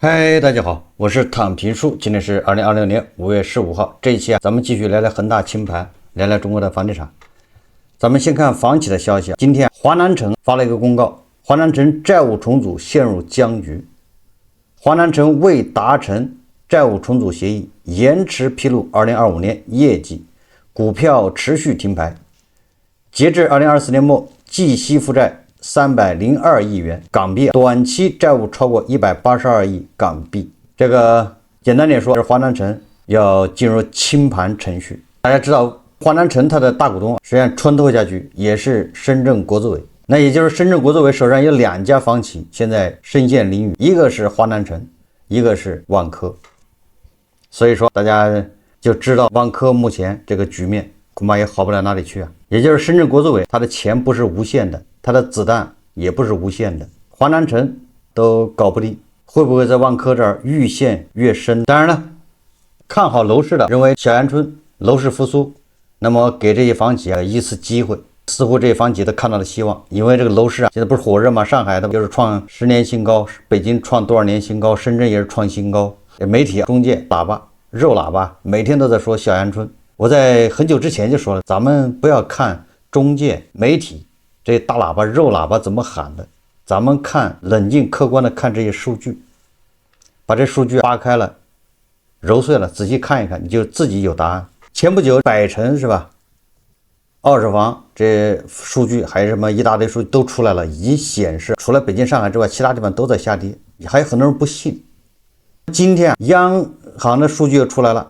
嗨，大家好，我是躺平叔，今天是2026年5月15号。这一期咱们继续聊聊恒大清盘，聊聊中国的房地产。咱们先看房企的消息。今天华南城发了一个公告，华南城债务重组陷入僵局，华南城未达成债务重组协议，延迟披露2025年业绩，股票持续停牌。截至2024年末，计息负债302亿元港币，短期债务超过182亿港币。这个简单点说，是华南城要进入清盘程序。大家知道，华南城它的大股东实际上穿透下去也是深圳国资委，那也就是深圳国资委手上有2家房企现在身陷囹圄，一个是华南城，一个是万科。所以说大家就知道万科目前这个局面恐怕也好不了哪里去啊。也就是深圳国资委它的钱不是无限的，它的子弹也不是无限的，华南城都搞不定，会不会在万科这儿愈陷越深？当然了，看好楼市的认为小阳春楼市复苏，那么给这些房企一次机会，似乎这些房企都看到了希望，因为这个楼市现在不是火热吗？上海的就是创10年新高，北京创多少年新高，深圳也是创新高，媒体中介喇叭肉喇叭每天都在说小阳春。我在很久之前就说了，咱们不要看中介媒体这些大喇叭肉喇叭怎么喊的，咱们看冷静客观的看这些数据，把这数据扒开了揉碎了仔细看一看，你就自己有答案。前不久百城是吧，2手房这数据还是什么一大堆数据都出来了，已经显示除了北京上海之外其他地方都在下跌，还有很多人不信。今天央行的数据又出来了，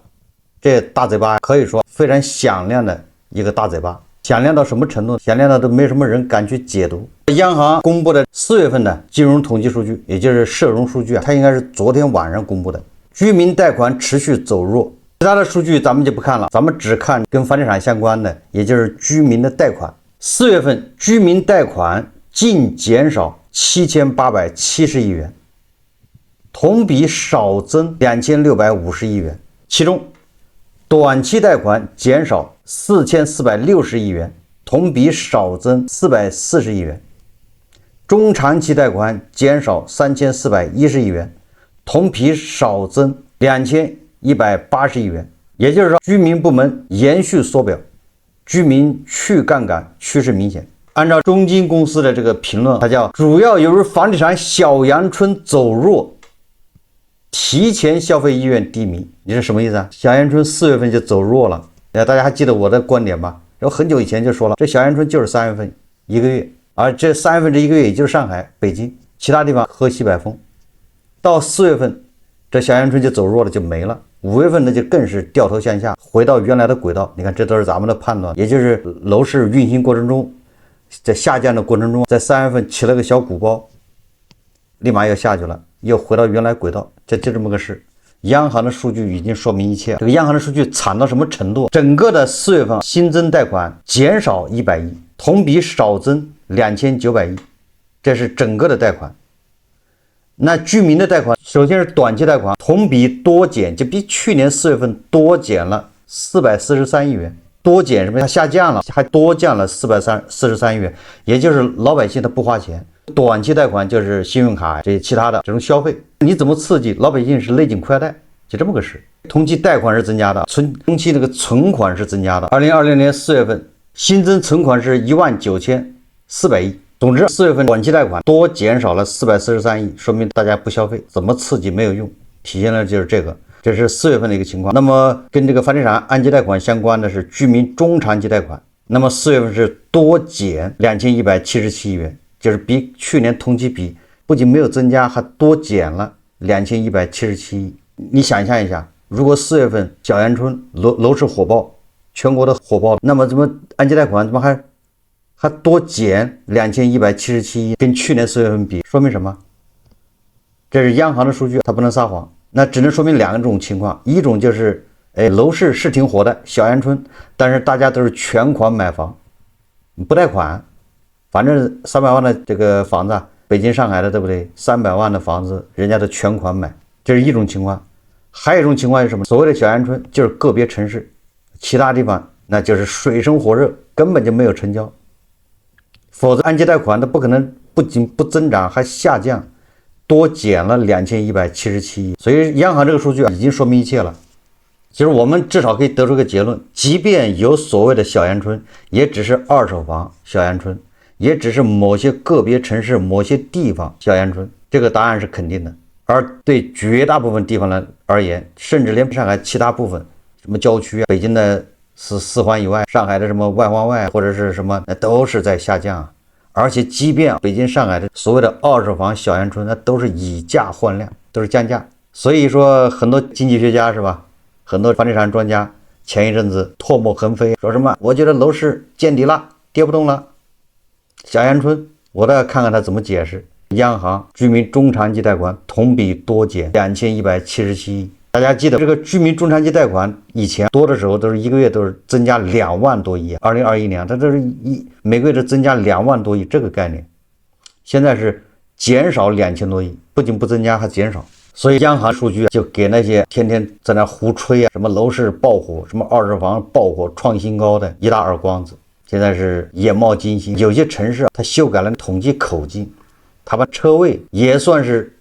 这大嘴巴可以说非常响亮的一个大嘴巴，响亮到什么程度？响亮到都没什么人敢去解读。央行公布的4月份的金融统计数据，也就是社融数据它应该是昨天晚上公布的。居民贷款持续走弱，其他的数据咱们就不看了，咱们只看跟房地产相关的，也就是居民的贷款。4月份居民贷款净减少7870亿元，同比少增2650亿元，其中短期贷款减少4460亿元，同比少增440亿元，中长期贷款减少3410亿元，同比少增2180亿元。也就是说，居民部门延续缩表，居民去杠杆趋势明显。按照中金公司的这个评论，它叫主要由于房地产小阳春走弱，提前消费意愿低迷。你是什么意思啊？小阳春4月份就走弱了，大家还记得我的观点吧？我很久以前就说了，这小阳春就是3月份1个月，而这3月份这1个月也就是上海、北京，其他地方喝西北风。到4月份，这小阳春就走弱了，就没了。5月份呢就更是掉头向下，回到原来的轨道。你看，这都是咱们的判断，也就是楼市运行过程中，在下降的过程中，在3月份起了个小鼓包，立马又下去了，又回到原来轨道，就这么个事。央行的数据已经说明一切。这个央行的数据惨到什么程度？整个的4月份新增贷款减少100亿，同比少增2900亿，这是整个的贷款。那居民的贷款，首先是短期贷款，同比多减，就比去年4月份多减了443亿元。多减什么？它下降了，还多降了443亿元，也就是老百姓他不花钱。短期贷款就是信用卡这些其他的这种消费，你怎么刺激老百姓是勒紧裤腰带，就这么个事。同期贷款是增加的，同期这个存款是增加的。2020年4月份新增存款是19400亿。总之4月份短期贷款多减少了443亿，说明大家不消费，怎么刺激没有用，体现了就是这个。这是4月份的一个情况。那么跟这个房地产按揭贷款相关的是居民中长期贷款，那么4月份是多减2177亿元，就是比去年同期比不仅没有增加，还多减了2177亿。你想象一下，如果4月份小阳春楼市火爆，全国的火爆，那么怎么按揭贷款怎么还多减2177亿，跟去年4月份比，说明什么？这是央行的数据，它不能撒谎。那只能说明2种情况，一种就是楼市是挺火的小阳春，但是大家都是全款买房，不贷款，反正300万的这个房子，北京上海的对不对？300万的房子人家都全款买，这是一种情况。还有一种情况是什么？所谓的小阳春就是个别城市，其他地方那就是水深火热，根本就没有成交。否则按揭贷款它不可能不仅不增长还下降，多减了2177亿。所以央行这个数据已经说明一切了。其实我们至少可以得出个结论，即便有所谓的小阳春，也只是二手房小阳春，也只是某些个别城市某些地方小阳春，这个答案是肯定的。而对绝大部分地方而言，甚至连上海其他部分，什么郊区北京的四环以外，上海的什么外环外或者是什么，那都是在下降。而且即便北京上海的所谓的二手房小阳春，那都是以价换量，都是降价。所以说很多经济学家是吧，很多房地产专家前一阵子唾沫横飞，说什么我觉得楼市见底了，跌不动了，小阳春。我倒要看看他怎么解释。央行居民中长期贷款同比多减2177亿。大家记得这个居民中长期贷款以前多的时候都是一个月都是增加2万多亿，2021年它这是每个月都增加2万多亿这个概念，现在是减少2000多亿，不仅不增加还减少。所以央行数据就给那些天天在那胡吹什么楼市爆火，什么二手房爆火创新高的一大耳光子，现在是眼冒金星。有些城市它修改了统计口径，他把车位也算是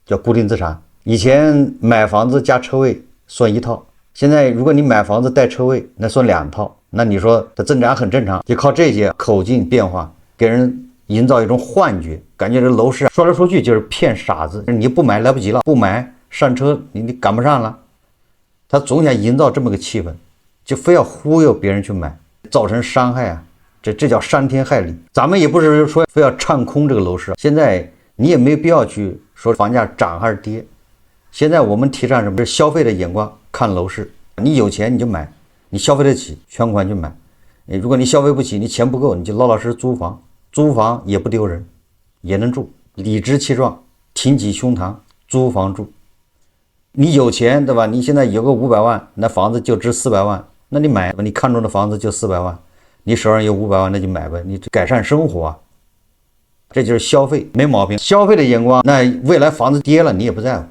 叫固定资产。以前买房子加车位算一套，现在如果你买房子带车位那算2套，那你说它增长很正常。就靠这些口径变化给人营造一种幻觉，感觉这楼市说来说去就是骗傻子，你不买来不及了，不买上车你赶不上了。他总想营造这么个气氛，就非要忽悠别人去买，造成伤害啊，这叫伤天害理。咱们也不是说非要唱空这个楼市，现在你也没必要去说房价涨还是跌。现在我们提倡什么？是消费的眼光看楼市，你有钱你就买，你消费得起全款去买。如果你消费不起，你钱不够，你就老老实实租房，租房也不丢人，也能住，理直气壮，挺起胸膛租房住。你有钱对吧？你现在有个500万，那房子就值400万，那你买吧，你看中的房子就400万，你手上有500万，那就买吧，你改善生活啊，这就是消费，没毛病。消费的眼光，那未来房子跌了你也不在乎，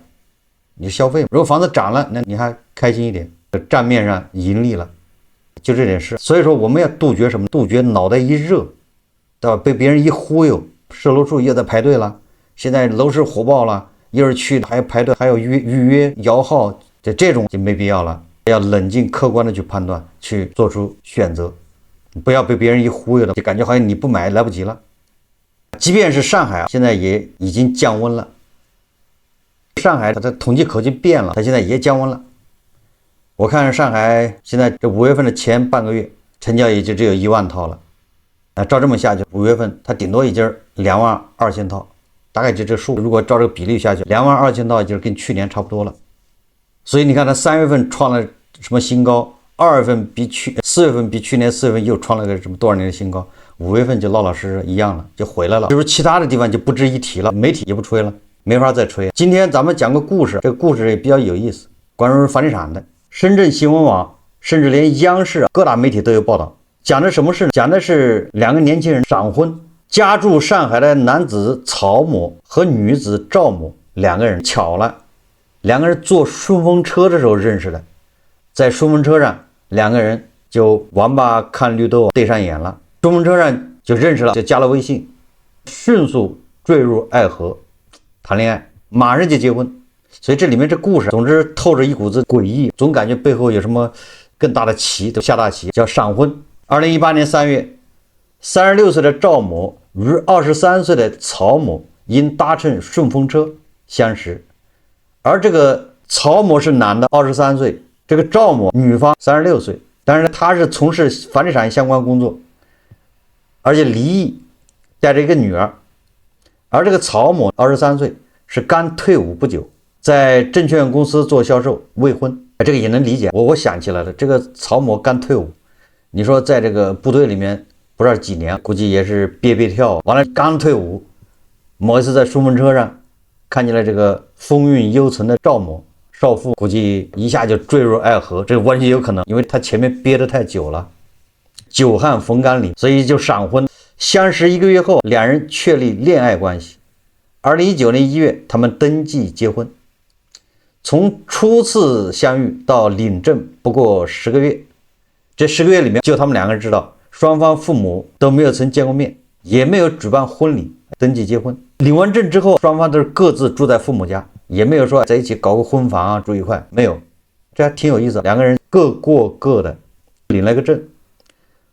你消费。如果房子涨了，那你还开心一点，账面上盈利了，就这点事。所以说我们要杜绝什么？杜绝脑袋一热，对吧？被别人一忽悠，售楼处又在排队了，现在楼市火爆了，一会儿去还要排队，还有预约摇号，这种就没必要了。要冷静客观的去判断，去做出选择，不要被别人一忽悠的，就感觉好像你不买来不及了。即便是上海现在也已经降温了，上海它的统计口径变了，它现在也降温了。我看上海现在这5月份的前半个月成交也就只有1万套了，照这么下去，5月份它顶多也就是22000套，大概就这数。如果照这个比例下去，22000套就是跟去年差不多了。所以你看它3月份创了什么新高，4月份比去年4月份又创了个什么多少年的新高，5月份就老老实实一样了，就回来了。就是其他的地方就不值一提了，媒体也不吹了，没法再吹。今天咱们讲个故事，这个故事也比较有意思，关于房地产的。深圳新闻网甚至连央视各大媒体都有报道，讲的什么事呢？讲的是2个年轻人闪婚。家住上海的男子曹某和女子赵某2个人巧了，2个人坐顺风车的时候认识的，在顺风车上2个人就王八看绿豆对上眼了，顺风车上就认识了，就加了微信，迅速坠入爱河，谈恋爱，马上就结婚。所以这里面这故事总之透着一股子诡异，总感觉背后有什么更大的棋，下大棋，叫闪婚。2018年3月，36岁的赵某与23岁的曹某因搭乘顺风车相识，而这个曹某是男的23岁，这个赵某女方36岁，但是他是从事房地产相关工作，而且离异，带着一个女儿。而这个曹某23岁，是刚退伍不久，在证券公司做销售，未婚。这个也能理解。我想起来了，这个曹某刚退伍，你说在这个部队里面不知道几年，估计也是憋跳，完了刚退伍，某一次在顺风车上看见了这个风韵犹存的赵某少妇，估计一下就坠入爱河，这完全有可能，因为他前面憋得太久了，久旱逢甘霖，所以就闪婚。相识1个月后，2人确立恋爱关系。2019年1月，他们登记结婚。从初次相遇到领证不过10个月，这10个月里面就他们2个人知道，双方父母都没有曾见过面，也没有举办婚礼，登记结婚。领完证之后，双方都是各自住在父母家，也没有说在一起搞个婚房啊，住一块，没有，这还挺有意思。两个人各过各的，领了个证，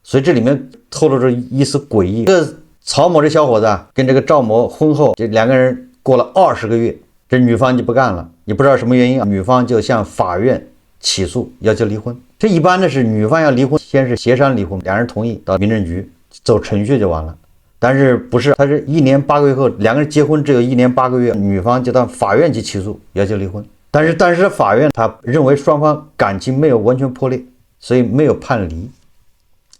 所以这里面透露着一丝诡异。这个曹某这小伙子啊，跟这个赵某婚后，这两个人过了20个月，这女方就不干了，也不知道什么原因啊，女方就向法院起诉，要求离婚。这一般的是女方要离婚，先是协商离婚，两人同意到民政局走程序就完了。但是不是，他是1年8个月后，两个人结婚只有1年8个月，女方就到法院去起诉，要求离婚。但是法院他认为双方感情没有完全破裂，所以没有判离，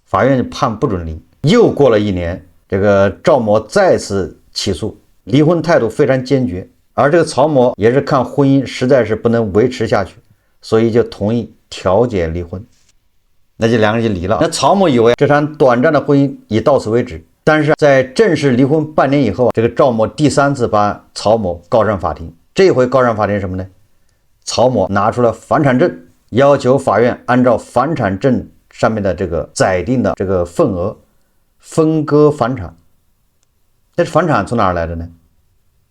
法院就判不准离。又过了1年，这个赵某再次起诉，离婚态度非常坚决，而这个曹某也是看婚姻实在是不能维持下去，所以就同意调解离婚，那就两个人就离了。那曹某以为这场短暂的婚姻已到此为止，但是在正式离婚半年以后，这个赵某第3次把曹某告上法庭。这回告上法庭什么呢？曹某拿出了房产证，要求法院按照房产证上面的这个载定的这个份额分割房产。那房产从哪儿来的呢？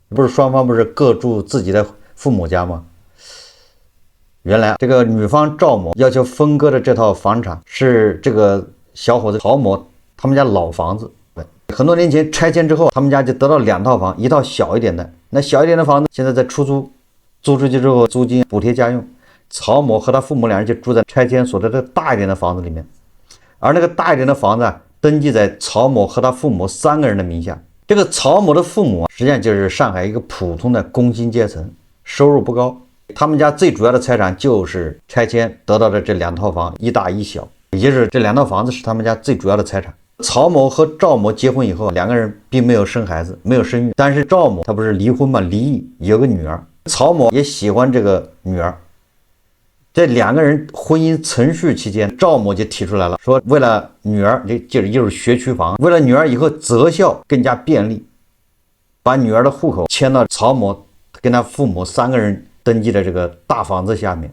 不是双方不是各住自己的父母家吗？原来这个女方赵某要求分割的这套房产是这个小伙子曹某他们家老房子，很多年前拆迁之后，他们家就得到2套房，一套小一点的，那小一点的房子现在在出租，租出去之后租金补贴家用，曹某和他父母两人就住在拆迁所的这大一点的房子里面，而那个大一点的房子登记在曹某和他父母3个人的名下。这个曹某的父母实际上就是上海一个普通的工薪阶层，收入不高，他们家最主要的财产就是拆迁得到的这2套房，一大一小，也就是这2套房子是他们家最主要的财产。曹某和赵某结婚以后，两个人并没有生孩子，没有生育，但是赵某他不是离婚嘛，离异，有个女儿，曹某也喜欢这个女儿。这两个人婚姻存续期间，赵某就提出来了，说为了女儿，就是学区房，为了女儿以后择校更加便利，把女儿的户口迁到曹某跟他父母3个人登记的这个大房子下面，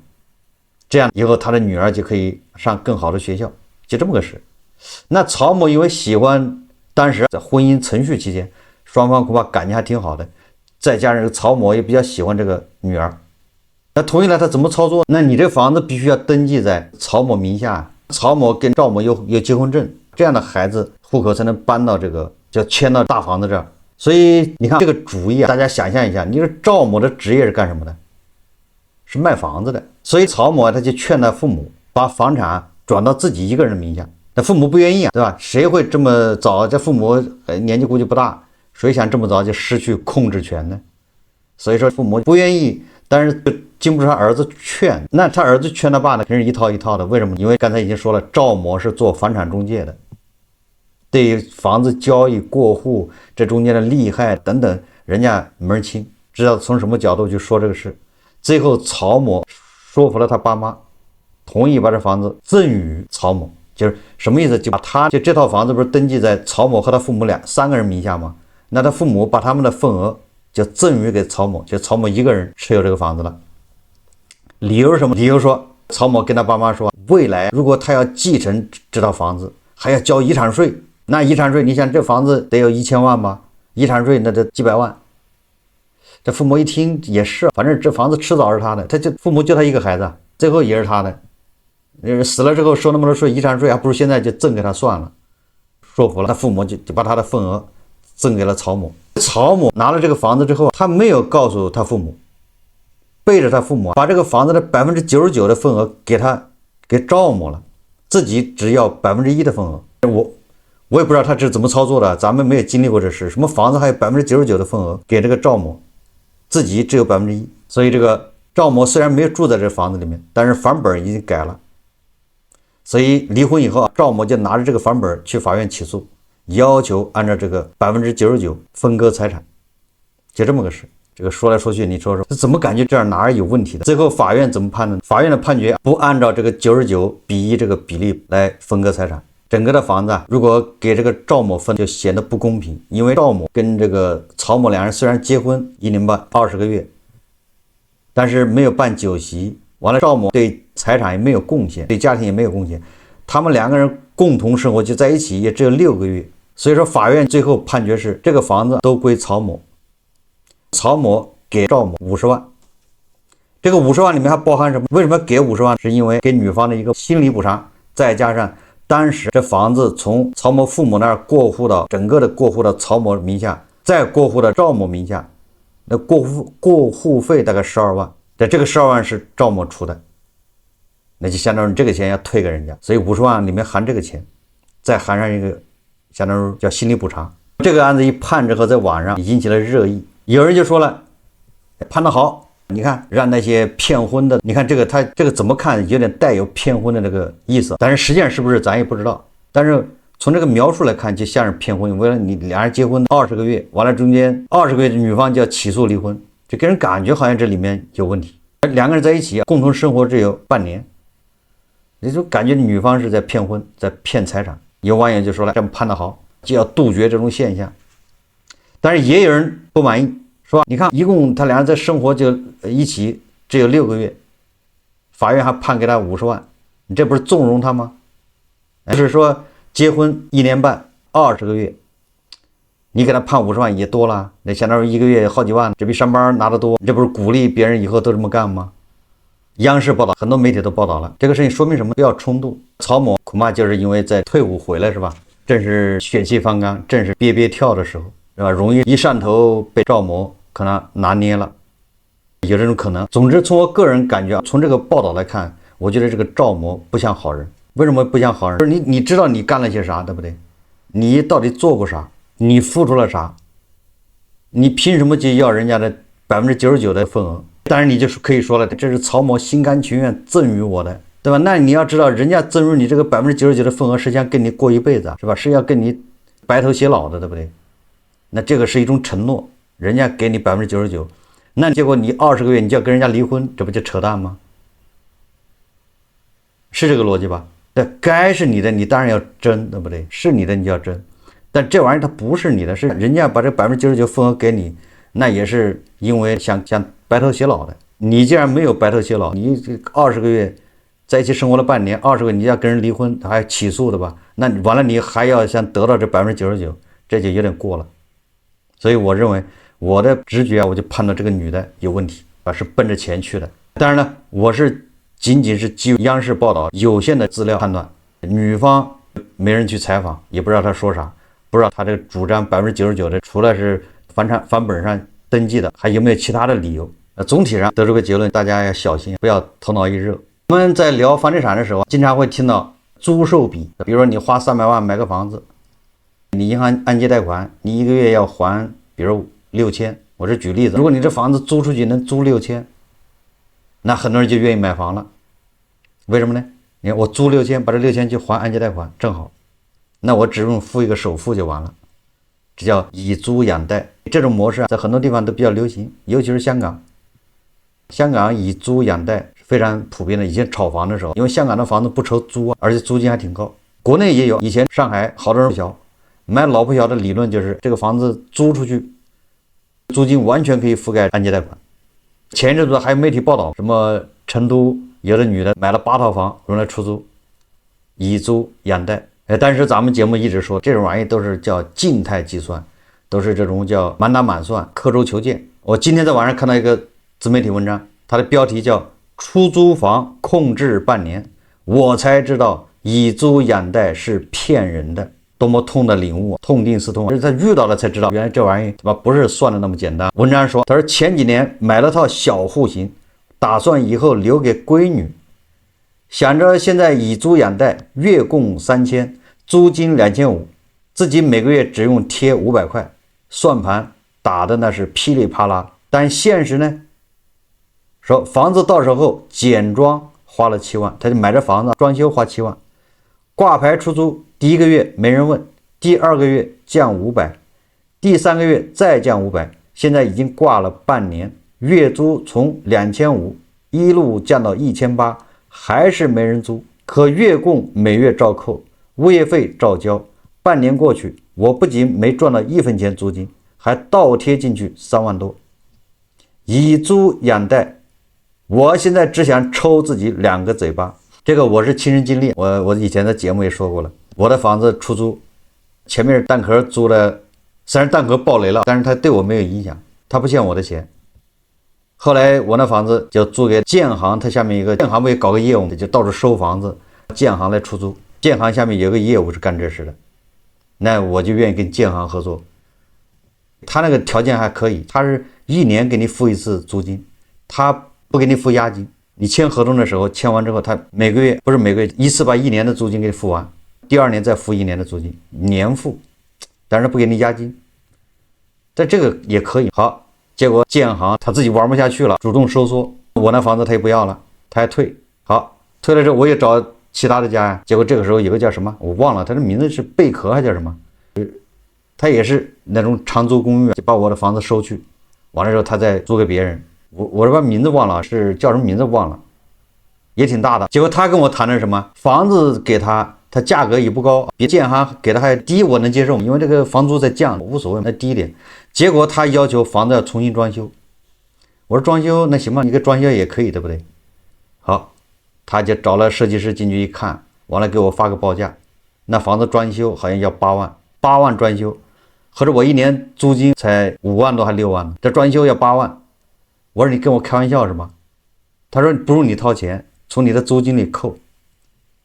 这样以后他的女儿就可以上更好的学校，就这么个事。那曹某因为喜欢，当时在婚姻存续期间，双方恐怕感情还挺好的，再加上曹某也比较喜欢这个女儿，那同意了，他怎么操作？那你这房子必须要登记在曹某名下，曹某跟赵某有结婚证，这样的孩子户口才能搬到这个就迁到大房子这儿。所以你看这个主意啊，大家想象一下，你说赵某的职业是干什么的？是卖房子的。所以曹某他就劝他父母把房产转到自己一个人的名下，那父母不愿意啊，对吧？谁会这么早？这父母年纪估计不大，谁想这么早就失去控制权呢？所以说父母不愿意，但是经不住他儿子劝，那他儿子劝他爸呢，肯定是一套一套的。为什么？因为刚才已经说了，赵某是做房产中介的，对于房子交易过户这中间的利害等等，人家门儿清，知道从什么角度去说这个事。最后曹某说服了他爸妈，同意把这房子赠与曹某。就是什么意思？就把这套房子不是登记在曹某和他父母3个人名下吗？那他父母把他们的份额就赠与给曹某，就曹某一个人持有这个房子了。理由是什么？理由说曹某跟他爸妈说，未来如果他要继承这套房子，还要交遗产税。那遗产税，你想这房子得有1000万吧？遗产税那得几百万。这父母一听也是，反正这房子迟早是他的，父母就他一个孩子，最后也是他的。死了之后收那么多税，遗产税还不如现在就赠给他算了。说服了他父母，就把他的份额赠给了曹某。曹某拿了这个房子之后，他没有告诉他父母，背着他父母把这个房子的99%的份额给赵某了，自己只要1%的份额。我也不知道他这是怎么操作的，咱们没有经历过这事。什么房子还有99%的份额给这个赵某，自己只有1%。所以这个赵某虽然没有住在这房子里面，但是房本已经改了。所以离婚以后，赵某就拿着这个房本去法院起诉，要求按照这个99%分割财产，就这么个事。这个说来说去，你说这怎么感觉这样哪儿有问题的？最后法院怎么判呢？法院的判决不按照这个99:1这个比例来分割财产，整个的房子如果给这个赵某分，就显得不公平。因为赵某跟这个曹某两人虽然结婚1年半20个月，但是没有办酒席，完了赵某对财产也没有贡献，对家庭也没有贡献，他们2个人共同生活就在一起也只有6个月。所以说法院最后判决是这个房子都归曹某，曹某给赵某50万，这个50万里面还包含什么？为什么给50万？是因为给女方的一个心理补偿，再加上当时这房子从曹某父母那儿过户到整个的过户到曹某名下，再过户到赵某名下，那过户费大概12万，这个12万是赵某出的，那就相当于这个钱要退给人家，所以50万里面含这个钱，再含上一个相当于叫心理补偿。这个案子一判之后，在网上引起了热议，有人就说了，判得好，你看让那些骗婚的，你看他这个怎么看有点带有骗婚的这个意思，但是实际上是不是咱也不知道，但是从这个描述来看就像是骗婚，为了你俩人结婚20个月，完了中间20个月女方就要起诉离婚，就给人感觉好像这里面有问题。两个人在一起共同生活只有半年，你就感觉女方是在骗婚，在骗财产。有网友就说了，这么判得好，就要杜绝这种现象。但是也有人不满意，说你看一共他俩人在生活就一起只有6个月，法院还判给他50万，你这不是纵容他吗？就是说结婚1年半20个月，你给他判50万也多了，那相当于1个月好几万，这比上班拿得多，你这不是鼓励别人以后都这么干吗？央视报道，很多媒体都报道了这个事情，说明什么？不要冲动。曹某恐怕就是因为在退伍回来是吧，正是血气方刚，正是憋跳的时候是吧，容易一上头被赵某可能拿捏了，有这种可能。总之从我个人感觉，从这个报道来看，我觉得这个赵某不像好人。为什么不像好人？就是你知道你干了些啥，对不对？你到底做过啥？你付出了啥？你凭什么就要人家的99%的份额？当然你就可以说了，这是曹某心甘情愿赠予我的，对吧？那你要知道，人家赠予你这个99%的份额，实际上跟你过一辈子，是吧？是要跟你白头偕老的，对不对？那这个是一种承诺，人家给你99%，那结果你20个月你就要跟人家离婚，这不就扯淡吗？是这个逻辑吧？对，该是你的，你当然要争，对不对？是你的你就要争，但这玩意儿它不是你的，是人家把这99%份额给你，那也是因为想白头偕老的。你既然没有白头偕老，你这20个月在一起生活了半年，20个月你要跟人离婚，还起诉的吧？那完了你还要想得到这99%，这就有点过了。所以我认为我的直觉我就判断这个女的有问题啊，是奔着钱去的。当然呢，我是仅仅是基于央视报道有限的资料判断，女方没人去采访，也不知道她说啥，不知道她这个主张99%的，除了是房本上登记的，还有没有其他的理由？总体上得出个结论，大家要小心，不要头脑一热。我们在聊房地产的时候，经常会听到租售比，比如说你花300万买个房子，你银行按揭贷款，你1个月要还，比如6000，我是举例子，如果你这房子租出去能租6000，那很多人就愿意买房了。为什么呢？你看我租6000，把这6000就还按揭贷款，正好，那我只用付一个首付就完了，这叫以租养贷。这种模式在很多地方都比较流行，尤其是香港。香港以租养贷是非常普遍的。以前炒房的时候，因为香港的房子不愁租啊，而且租金还挺高。国内也有，以前上海好多人小买老破小的理论就是这个房子租出去，租金完全可以覆盖按揭贷款。前一阵子还有媒体报道，什么成都有的女的买了8套房用来出租，以租养贷。但是咱们节目一直说，这种玩意都是叫静态计算，都是这种叫满打满算、刻舟求剑。我今天在网上看到一个自媒体文章，它的标题叫出租房控制半年，我才知道以租养贷是骗人的。多么痛的领悟，痛定思痛，而是他遇到了才知道，原来这玩意不是算的那么简单。文章说，他说前几年买了套小户型，打算以后留给闺女，想着现在以租养贷，月供3000，租金2500，自己每个月只用贴500块，算盘打的那是噼里啪啦。但现实呢，说房子到手后简装花了7万，他就买这房子装修花7万，挂牌出租，第1个月没人问，第2个月降500，第3个月再降500，现在已经挂了半年，月租从2500一路降到1800，还是没人租，可月供每月照扣，物业费照交。半年过去，我不仅没赚到1分钱租金，还倒贴进去3万多。以租养贷，我现在只想抽自己2个嘴巴。这个我是亲身经历，我以前的节目也说过了。我的房子出租，前面蛋壳租了，虽然蛋壳爆雷了，但是它对我没有影响。他不欠我的钱。后来我那房子就租给建行，他下面一个建行不也搞个业务，就到处收房子，建行来出租。建行下面有个业务是干这事的，那我就愿意跟建行合作。他那个条件还可以，他是1年给你付一次租金，他不给你付押金。你签合同的时候，签完之后，他每个月不是每个月一次把1年的租金给你付完，第2年再付1年的租金，年付，但是不给你押金。但这个也可以。好，结果建行他自己玩不下去了，主动收缩，我那房子他也不要了，他还退。好，退了之后我也找其他的家呀，结果这个时候有个叫什么我忘了，他的名字是贝壳还叫什么，他也是那种长租公寓，就把我的房子收去，完了之后他再租给别人。我这把名字忘了，是叫什么名字忘了，也挺大的。结果他跟我谈的是什么？房子给他，他价格也不高，比建行给他还低，我能接受，因为这个房租在降，无所谓，那低一点。结果他要求房子要重新装修，我说装修那行吧，你给装修也可以，对不对？好，他就找了设计师进去一看，完了给我发个报价，那房子装修好像要8万，8万装修，合着我1年租金才5万多还6万呢，这装修要8万。我说你跟我开玩笑是吗？他说不如你掏钱，从你的租金里扣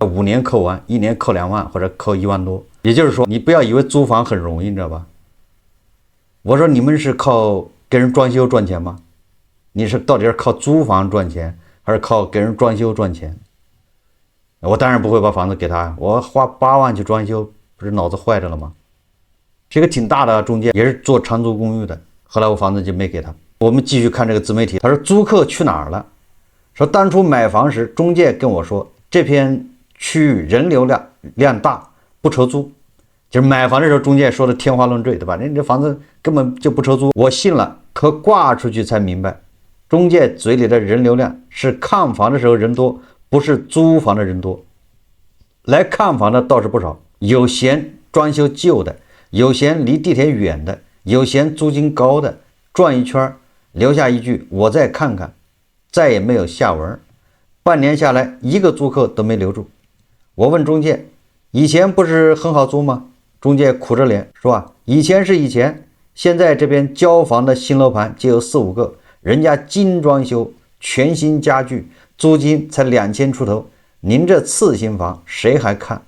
，5年扣完，1年扣2万或者扣1万多。也就是说，你不要以为租房很容易，你知道吧？我说你们是靠给人装修赚钱吗？你是到底是靠租房赚钱，还是靠给人装修赚钱？我当然不会把房子给他，我花8万去装修，不是脑子坏着了吗？是一个挺大的中介，也是做长租公寓的。后来我房子就没给他。我们继续看这个自媒体，他说租客去哪儿了？说当初买房时，中介跟我说这片区域人流量大，不愁租。就是买房的时候，中介说的天花乱坠，对吧？你这房子根本就不愁租，我信了。可挂出去才明白，中介嘴里的人流量是看房的时候人多，不是租房的人多。来看房的倒是不少，有嫌装修旧的，有嫌离地铁远的，有嫌租金高的，转一圈留下一句我再看看，再也没有下文。半年下来一个租客都没留住。我问中介，以前不是很好租吗？中介苦着脸说以前是以前，现在这边交房的新楼盘就有4、5个，人家精装修全新家具，租金才2000出头，您这次新房谁还看？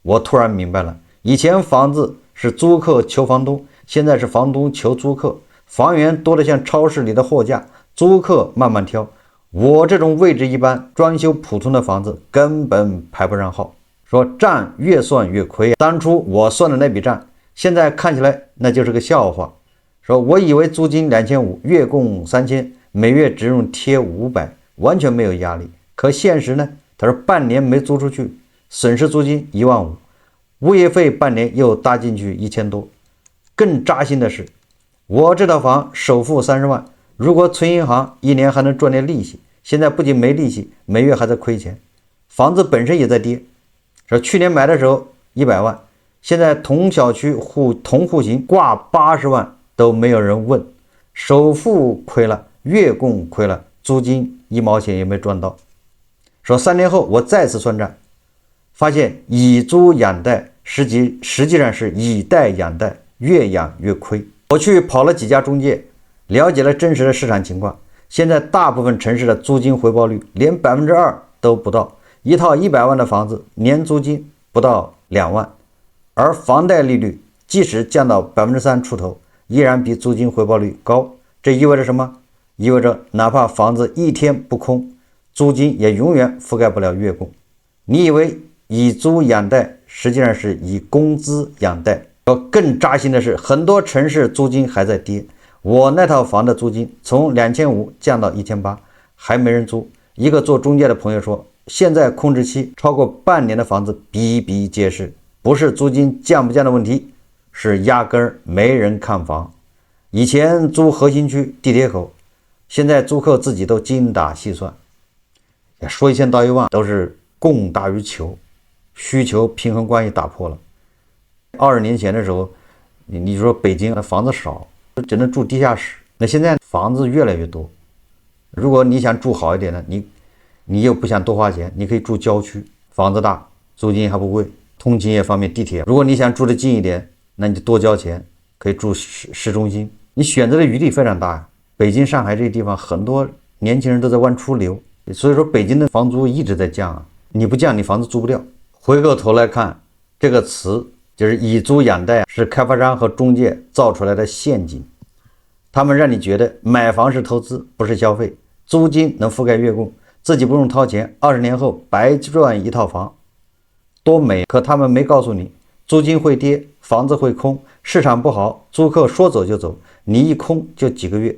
我突然明白了，以前房子是租客求房东，现在是房东求租客，房源多得像超市里的货架，租客慢慢挑。我这种位置一般、装修普通的房子根本排不上号。说账越算越亏，当初我算的那笔账，现在看起来那就是个笑话。说我以为租金2500，月供3000，每月只用贴500，完全没有压力。可现实呢？他说半年没租出去，损失租金1万5，物业费半年又搭进去1000多。更扎心的是，我这套房首付30万，如果存银行1年还能赚点利息，现在不仅没利息，每月还在亏钱。房子本身也在跌，说去年买的时候100万，现在同小区同户型挂80万都没有人问，首付亏了，月供亏了，租金1毛钱也没赚到。说3年后我再次算账，发现以租养贷实际上是以贷养贷，越养越亏。我去跑了几家中介，了解了真实的市场情况，现在大部分城市的租金回报率连2%都不到，一套100万的房子年租金不到2万，而房贷利率即使降到3%出头，依然比租金回报率高。这意味着什么？意味着哪怕房子一天不空，租金也永远覆盖不了月供。你以为以租养贷，实际上是以工资养贷。更扎心的是，很多城市租金还在跌。我那套房的租金从2500降到1800，还没人租。一个做中介的朋友说，现在空置期超过半年的房子比比皆是，不是租金降不降的问题，是压根儿没人看房。以前租核心区地铁口，现在租客自己都精打细算，说1000道1万，都是供大于求，需求平衡关系打破了。20年前的时候，你说北京的房子少，只能住地下室，那现在房子越来越多。如果你想住好一点的，你又不想多花钱，你可以住郊区，房子大，租金还不贵，通勤也方便，地铁。如果你想住得近一点，那你就多交钱，可以住市中心。你选择的余地非常大呀。北京、上海这些地方，很多年轻人都在往出流，所以说北京的房租一直在降啊。你不降，你房子租不掉。回过头来看这个词，就是以租养贷，是开发商和中介造出来的陷阱。他们让你觉得买房是投资，不是消费，租金能覆盖月供，自己不用掏钱，20年后白赚一套房，多美！可他们没告诉你，租金会跌，房子会空，市场不好，租客说走就走，你一空就几个月。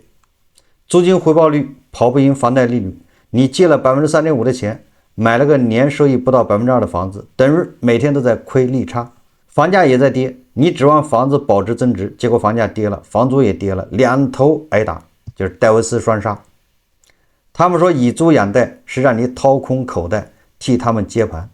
租金回报率跑不赢房贷利率，你借了 3.5% 的钱，买了个年收益不到 2% 的房子，等于每天都在亏利差。房价也在跌，你指望房子保值增值，结果房价跌了，房租也跌了，两头挨打，就是戴维斯双杀。他们说以租养贷是让你掏空口袋，替他们接盘，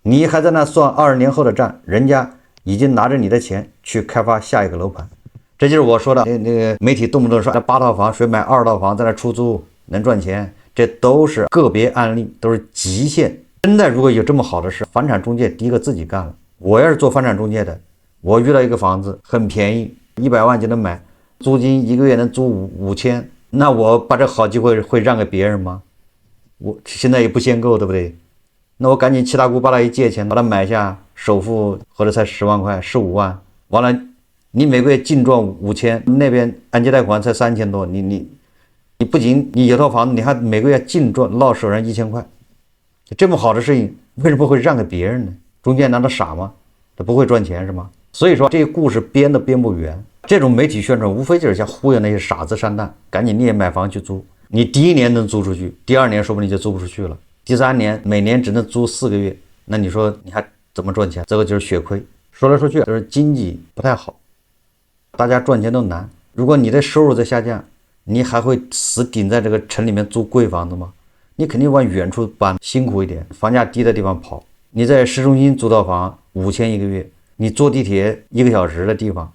你还在那算20年后的账，人家已经拿着你的钱去开发下一个楼盘。这就是我说的那个媒体动不动说8套房，谁买2套房在那出租能赚钱，这都是个别案例，都是极限。真的如果有这么好的事，房产中介第一个自己干了。我要是做房产中介的，我遇到一个房子很便宜，100万就能买，租金1个月能租5000，那我把这好机会会让给别人吗？我现在也不限购，对不对？那我赶紧七大姑八大姨借钱把它买下，首付或者才10万块15万，完了你每个月净赚5000，那边按揭贷款才3000多，你不仅你有套房子，你还每个月净赚落手上1000块，这么好的事情为什么会让给别人呢？中介难道傻吗？他不会赚钱是吗？所以说这个故事编不圆，这种媒体宣传无非就是想忽悠那些傻子上当，赶紧你也买房去租，你第1年能租出去，第2年说不定就租不出去了，第3年每年只能租4个月，那你说你还怎么赚钱？这个就是血亏。说来说去就是经济不太好，大家赚钱都难。如果你的收入在下降，你还会死顶在这个城里面租贵房子吗？你肯定往远处搬，辛苦一点，房价低的地方跑。你在市中心租套房5000一个月，你坐地铁1个小时的地方，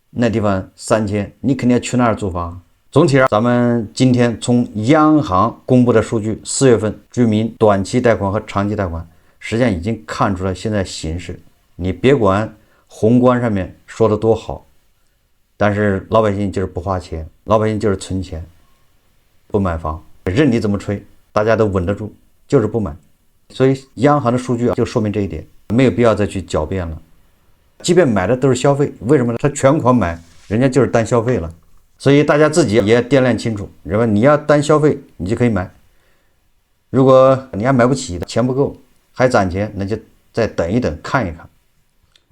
那地方3000，你肯定要去那儿租房。总体上，咱们今天从央行公布的数据，4月份居民短期贷款和长期贷款，实际上已经看出了现在形势。你别管宏观上面说的多好，但是老百姓就是不花钱，老百姓就是存钱，不买房，任你怎么吹，大家都稳得住，就是不买。所以央行的数据就说明这一点，没有必要再去狡辩了。即便买的都是消费，为什么呢？他全款买，人家就是单消费了。所以大家自己也要掂量清楚，认为你要单消费，你就可以买。如果你还买不起的，钱不够，还攒钱，那就再等一等，看一看。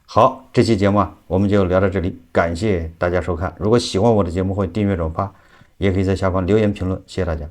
好，这期节目我们就聊到这里，感谢大家收看。如果喜欢我的节目，会订阅转发，也可以在下方留言评论，谢谢大家。